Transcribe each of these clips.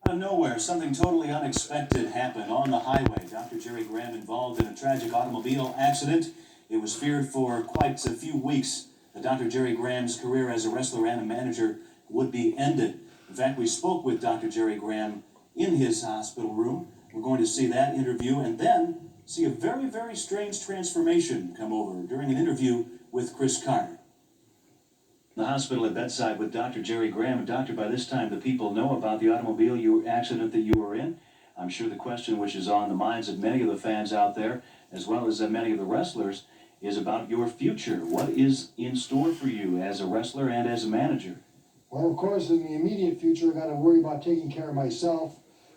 Out of nowhere, something totally unexpected happened on the highway. Dr. Jerry Graham involved in a tragic automobile accident. It was feared for quite a few weeks that Dr. Jerry Graham's career as a wrestler and a manager would be ended. In fact, we spoke with Dr. Jerry Graham in his hospital room. We're going to see that interview and then see a very, very strange transformation come over during an interview with Chris Carter. The hospital at bedside with Dr. Jerry Graham. And doctor, by this time the people know about the automobile accident that you were in. I'm sure the question which is on the minds of many of the fans out there, as well as many of the wrestlers, is about your future. What is in store for you as a wrestler and as a manager? Well, of course, in the immediate future, I got to worry about taking care of myself.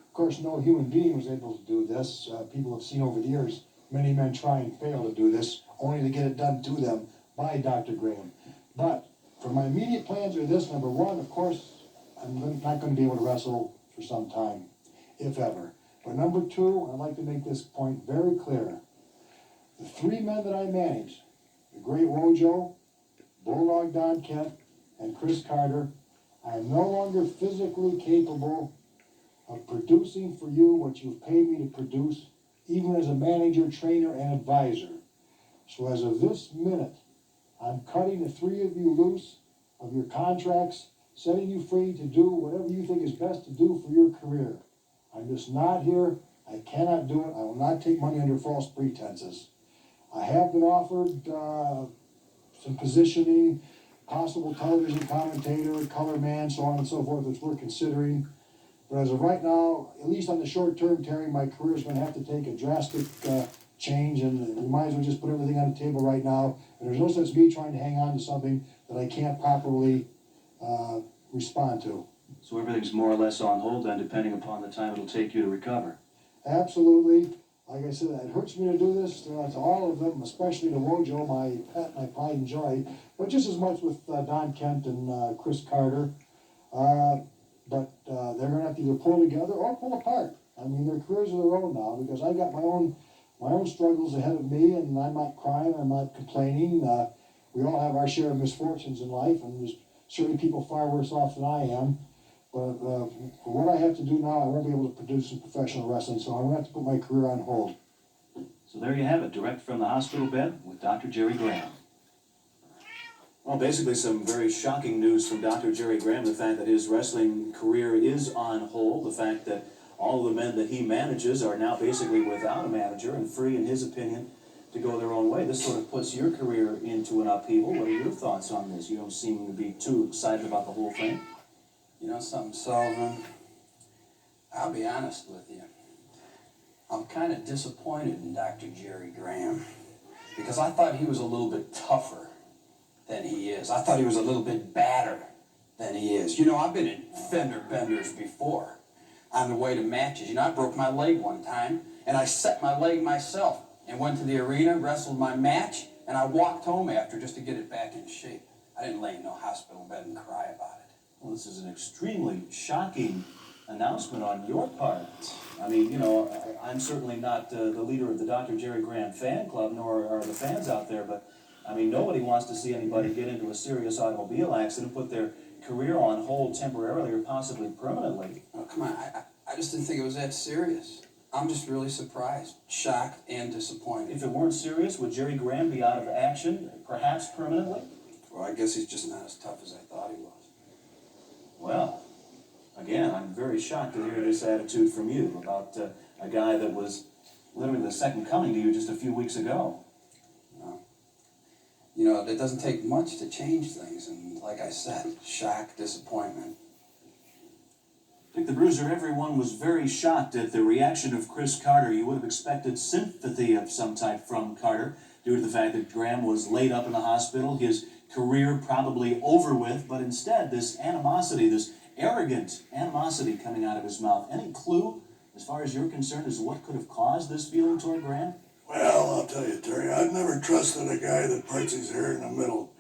Of course, no human being was able to do this. People have seen over the years many men try and fail to do this, only to get it done to them by Dr. Graham. But for my immediate plans are this: number one, of course, I'm not going to be able to wrestle for some time, if ever. But number two, I'd like to make this point very clear. The three men that I manage, the Great Wojo, Bulldog Don Kent, and Chris Carter, I am no longer physically capable of producing for you what you've paid me to produce, even as a manager, trainer, and advisor. So as of this minute, I'm cutting the three of you loose of your contracts, setting you free to do whatever you think is best to do for your career. I'm just not here. I cannot do it. I will not take money under false pretenses. I have been offered some positioning, possible television commentator, color man, so on and so forth, which we're considering. But as of right now, at least on the short term, Terry, my career is going to have to take a drastic change, and we might as well just put everything on the table right now. And there's no sense me trying to hang on to something that I can't properly respond to. So everything's more or less on hold then, depending upon the time it'll take you to recover. Absolutely. Like I said, it hurts me to do this to all of them, especially to Wojo, my pet, my pride and joy, but just as much with Don Kent and Chris Carter. But they're going to have to either pull together or pull apart. I mean, their careers are their own now, because I've got my own struggles ahead of me, and I'm not crying, I'm not complaining. We all have our share of misfortunes in life, and there's certainly people far worse off than I am. But for what I have to do now, I won't be able to produce in professional wrestling, so I'm going to have to put my career on hold. So there you have it, direct from the hospital bed with Dr. Jerry Graham. Well, basically some very shocking news from Dr. Jerry Graham, the fact that his wrestling career is on hold, the fact that all of the men that he manages are now basically without a manager and free, in his opinion, to go their own way. This sort of puts your career into an upheaval. What are your thoughts on this? You don't seem to be too excited about the whole thing. You know something, Sullivan? I'll be honest with you. I'm kind of disappointed in Dr. Jerry Graham, because I thought he was a little bit tougher than he is. I thought he was a little bit badder than he is. You know, I've been in fender benders before on the way to matches. You know, I broke my leg one time, and I set my leg myself and went to the arena, wrestled my match, and I walked home after just to get it back in shape. I didn't lay in no hospital bed and cry about it. Well, this is an extremely shocking announcement on your part. I mean, you know, I'm certainly not the leader of the Dr. Jerry Graham fan club, nor are the fans out there, but, I mean, nobody wants to see anybody get into a serious automobile accident, put their career on hold temporarily or possibly permanently. Oh, come on, I just didn't think it was that serious. I'm just really surprised, shocked, and disappointed. If it weren't serious, would Jerry Graham be out of action, perhaps permanently? Well, I guess he's just not as tough as I thought he was. Well, again, I'm very shocked to hear this attitude from you about a guy that was literally the second coming to you just a few weeks ago. No. You know, it doesn't take much to change things, and like I said, shock, disappointment. Dick the Bruiser, everyone was very shocked at the reaction of Chris Carter. You would have expected sympathy of some type from Carter due to the fact that Graham was laid up in the hospital, his career probably over with, but instead this animosity, this arrogant animosity coming out of his mouth. Any clue, as far as you're concerned, as to what could have caused this feeling toward Graham? Well, I'll tell you, Terry, I've never trusted a guy that parts his hair in the middle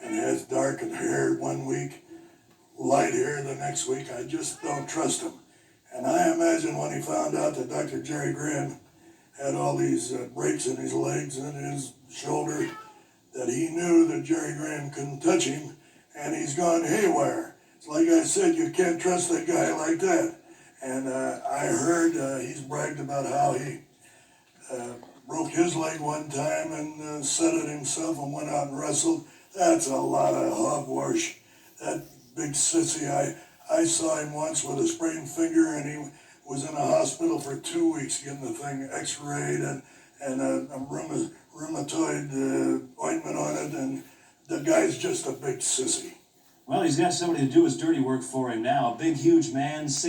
and has darkened hair one week, light hair the next week. I just don't trust him. And I imagine when he found out that Dr. Jerry Graham had all these breaks in his legs and his shoulder, that he knew that Jerry Graham couldn't touch him, and he's gone haywire. It's like I said, you can't trust a guy like that. And I heard he's bragged about how he broke his leg one time and set it himself and went out and wrestled. That's a lot of hogwash. That big sissy. I saw him once with a sprained finger, and he was in a hospital for 2 weeks getting the thing x-rayed and a rheumatoid ointment on it, and the guy's just a big sissy. Well, he's got somebody to do his dirty work for him now. A big, huge man, 6